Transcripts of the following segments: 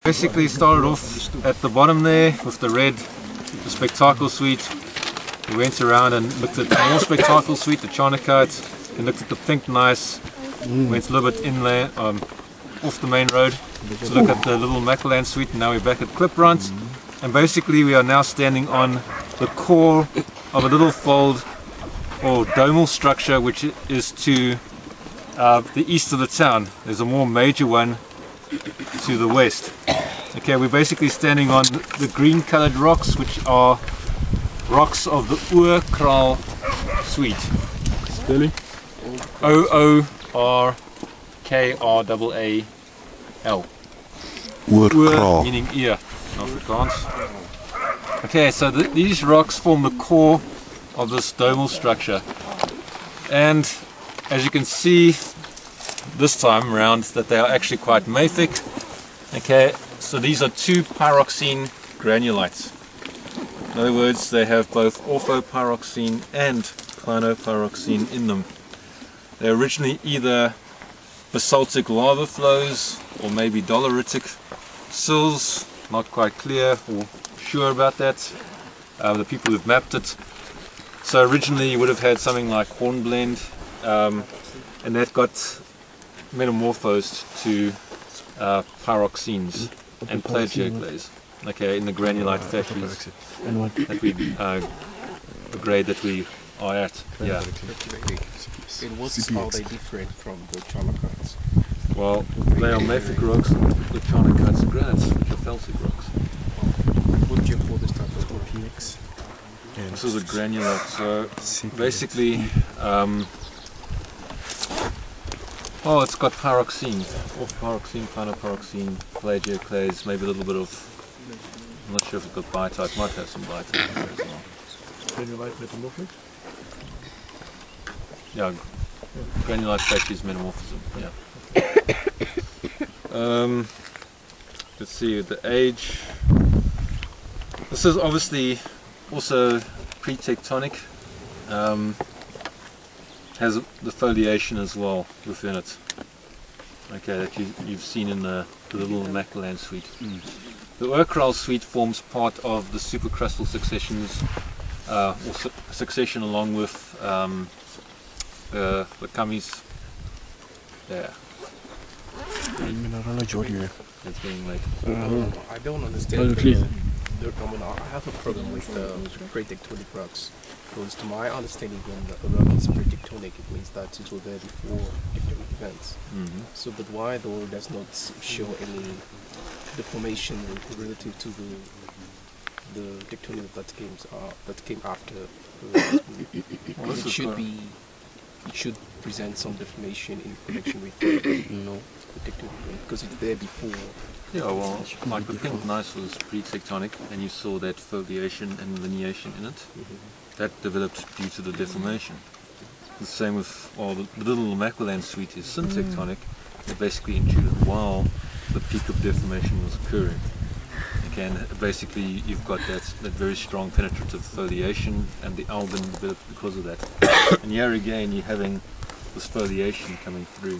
Basically started off at the bottom there with the red, the Spectacle Suite. We went around and looked at more Spectacle Suite, the Charnakite, and looked at the pink gneiss. Went a little bit inland, off the main road to look at the little Mackerland Suite, and now we're back at Kliprand. And basically we are now standing on the core of a little fold or domal structure which is to the east of the town. There's a more major one to the west. Okay, we're basically standing on the green colored rocks, which are rocks of the Kliprand Suite. Spelling? O-O-R-K-R-A-A-L. Kliprand. Meaning ear in Afrikaans. Okay, so these rocks form the core of this domal structure. And as you can see this time around that they are actually quite mafic. Okay, so these are two pyroxene granulites. In other words, they have both orthopyroxene and clinopyroxene in them. They're originally either basaltic lava flows or maybe doleritic sills, not quite clear or sure about that. The people who've mapped it. So originally you would have had something like hornblende, and that got metamorphosed to pyroxenes and plagioclase. Okay, in the granulite factories that we the grade that we are at. Yeah. And what are they different from the Charnakites? Well, they are mafic rocks, the Charnakites are granites, which are felsic rocks. What do you call this type of rock? This is a granulite. So basically, oh, it's got pyroxene, orthopyroxene, clinopyroxene, plagioclase, maybe a little bit of, I'm not sure if it's got biotite, might have some biotite as well. Granulite metamorphic? Yeah, granulite factories metamorphism, yeah. Let's see, the age. This is obviously also pre-tectonic. Has the foliation as well within it. Okay, that you've seen in the little Mackerland Suite. The Kliprand Suite forms part of the supercrustal successions, or succession along with the Kamis. There. It's getting late. I don't understand the phenomenon. I have a problem with pre-tectonic rocks. Because to my understanding, when a rock is pre-tectonic, it means that it was there before tectonic events. So, but why though does not show any deformation relative to the tectonic that came after? Well, it should present some deformation in connection with the tectonic because it's there before. Yeah, well, like the pink gneiss was pre-tectonic, and you saw that foliation and lineation in it. That developed due to the deformation. The same with, well, the little Mackerland Suite is syntectonic. It basically intruded while the peak of deformation was occurring. Again, basically you've got that very strong penetrative foliation, and the algin developed because of that. And here again you're having this foliation coming through.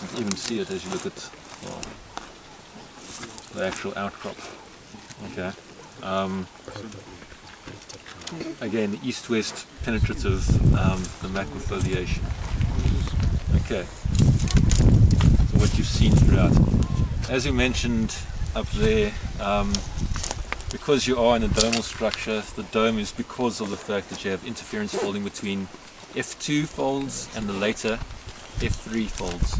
You can even see it as you look at, well, the actual outcrop. Okay. Again, the east-west penetrative, the macrofoliation. Okay. So what you've seen throughout. As you mentioned up there, because you are in a domal structure, the dome is because of the fact that you have interference folding between F2 folds and the later F3 folds.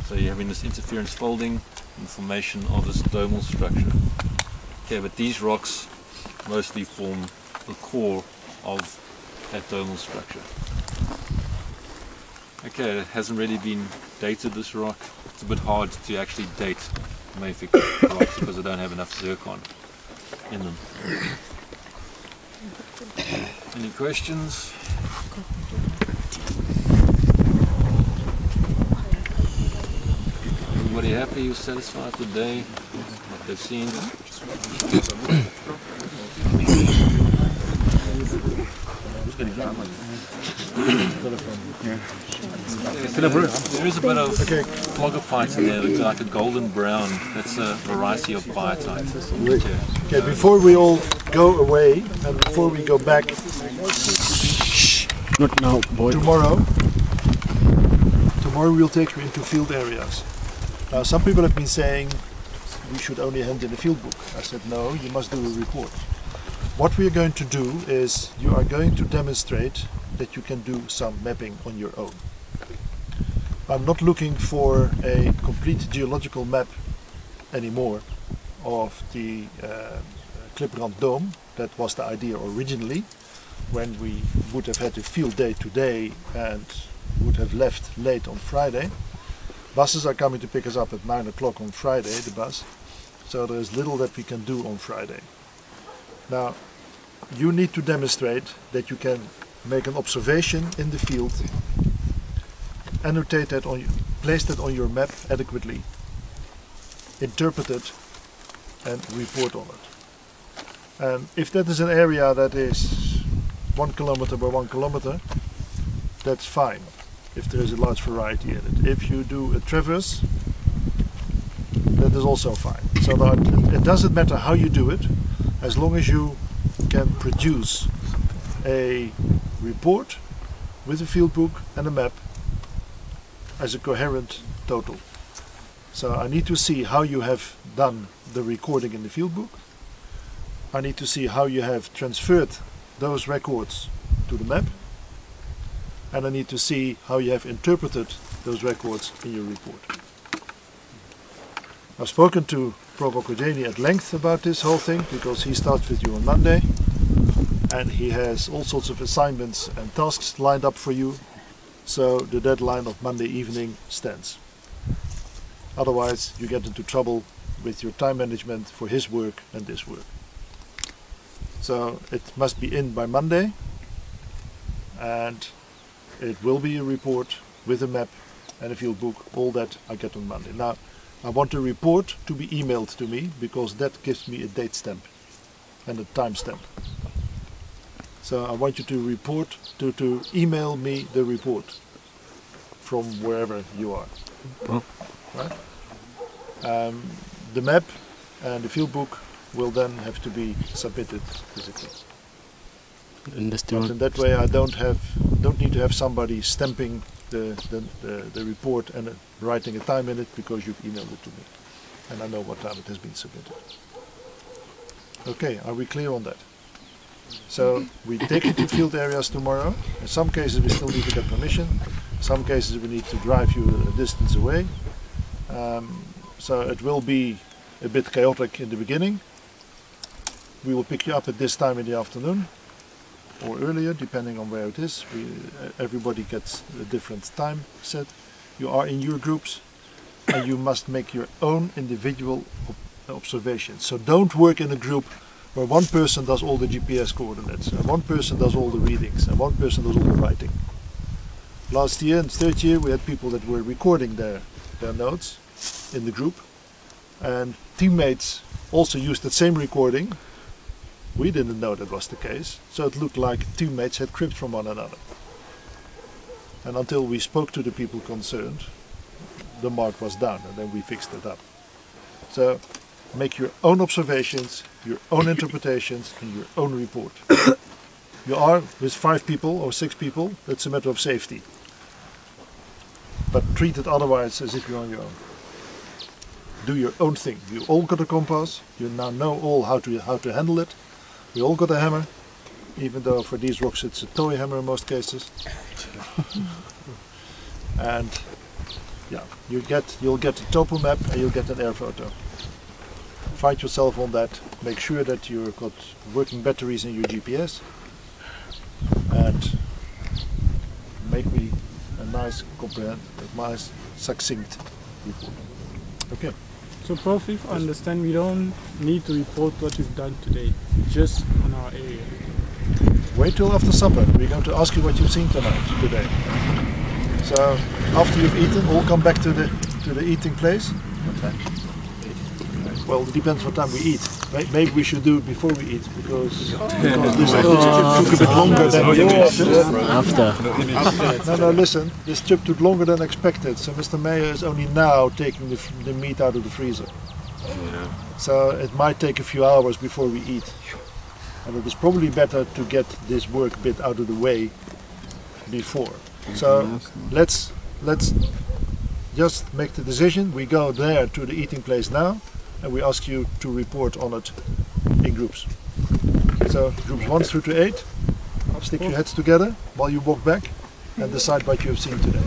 So you're having this interference folding in the formation of this domal structure. Okay, but these rocks mostly form the core of that domal structure. Okay, it hasn't really been dated, this rock. It's a bit hard to actually date mafic rocks because they don't have enough zircon in them. Any questions? Everybody happy? You satisfied with the day? What they've seen? Who's going to get one? There is a bit of floggerpite in there, looks like a golden brown. That's a variety of biotite. Okay, before we all go away and before we go back Not now, boy. tomorrow we'll take you into field areas. Now some people have been saying we should only hand in a field book. I said no, you must do a report. What we are going to do is you are going to demonstrate that you can do some mapping on your own. I'm not looking for a complete geological map anymore of the Kliprand dome. That was the idea originally, when we would have had a field day today and would have left late on Friday. Buses are coming to pick us up at 9 o'clock on Friday, the bus, so there is little that we can do on Friday. Now, you need to demonstrate that you can make an observation in the field, annotate that place that on your map adequately, interpret it and report on it. And if that is an area that is 1 kilometer by 1 kilometer, that's fine, if there is a large variety in it. If you do a traverse, that is also fine. So that it doesn't matter how you do it, as long as you can produce a report with a field book and a map as a coherent total. So I need to see how you have done the recording in the field book. I need to see how you have transferred those records to the map. And I need to see how you have interpreted those records in your report. I've spoken to Prof. Okojeni at length about this whole thing, because he starts with you on Monday and he has all sorts of assignments and tasks lined up for you, so the deadline of Monday evening stands. Otherwise you get into trouble with your time management for his work and this work. So it must be in by Monday, and it will be a report with a map and a field book. All that I get on Monday. Now, I want the report to be emailed to me, because that gives me a date stamp and a time stamp. So I want you to report, to email me the report from wherever you are. Oh. Right? The map and the field book will then have to be submitted physically. But in that way I don't need to have somebody stamping the report and writing a time in it, because you've emailed it to me and I know what time it has been submitted. Okay, are we clear on that? So we take you to field areas tomorrow. In some cases we still need to get permission. In some cases we need to drive you a distance away. So it will be a bit chaotic in the beginning. We will pick you up at this time in the afternoon, or earlier, depending on where it is. Everybody gets a different time set. You are in your groups and you must make your own individual observations. So don't work in a group where one person does all the GPS coordinates and one person does all the readings and one person does all the writing. Last year, in third year, we had people that were recording their notes in the group, and teammates also used that same recording. We didn't know that was the case, so it looked like teammates had cribbed from one another. And until we spoke to the people concerned, the mark was down, and then we fixed it up. So make your own observations, your own interpretations, and your own report. You are with 5 people or 6 people, it's a matter of safety. But treat it otherwise as if you're on your own. Do your own thing. You all got a compass, you now know all how to handle it. We all got a hammer, even though for these rocks it's a toy hammer in most cases. And yeah, you'll get a topo map and you'll get an air photo. Find yourself on that. Make sure that you've got working batteries in your GPS, and make me a nice, succinct report. Okay. So Prof, if I understand, we don't need to report what you've done today, just on our area. Wait till after supper. We're going to ask you what you've seen today. So after you've eaten, all come back to the eating place. What time? 8. Well, it depends what time we eat. Maybe we should do it before we eat, because this trip took a bit longer than we expected. No, listen, this trip took longer than expected, so Mr. Mayor is only now taking the meat out of the freezer. So it might take a few hours before we eat. And it is probably better to get this work bit out of the way before. So let's just make the decision. We go there to the eating place now, and we ask you to report on it in groups. So groups 1 through to 8, stick your heads together while you walk back and decide what you have seen today.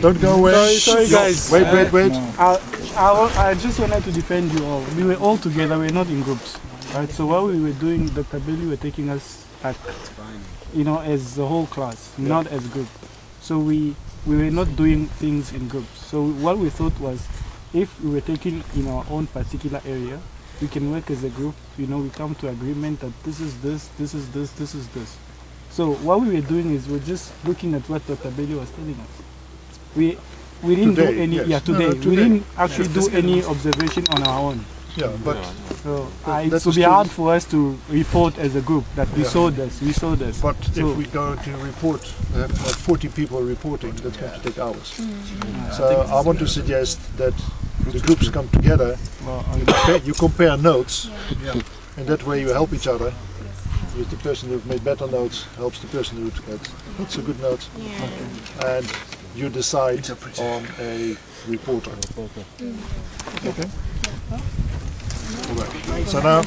Don't go away. Sorry guys. Wait. I just wanted to defend you all. We were all together, we were not in groups. Right? So while we were doing, Dr. Bailey were taking us at, as the whole class, not as group. So we were not doing things in groups. So what we thought was, if we were taking in our own particular area, we can work as a group. We come to agreement that this is this, this is this, this is this. So what we were doing is we're just looking at what Dr. Bailey was telling us. We didn't Today, do any. yes. Yeah, today. Today. We didn't actually do any observation on our own. Yeah, but So That it would was be true. hard for us to report as a group that we saw this, we saw this. But So- if we go to report, have 40 people reporting, that's going to take hours. Mm. So I want to suggest that the groups come together, you compare notes, and that way you help each other. With the person who made better notes helps the person who had not so good notes, and you decide on a reporter. Okay. All right. So now.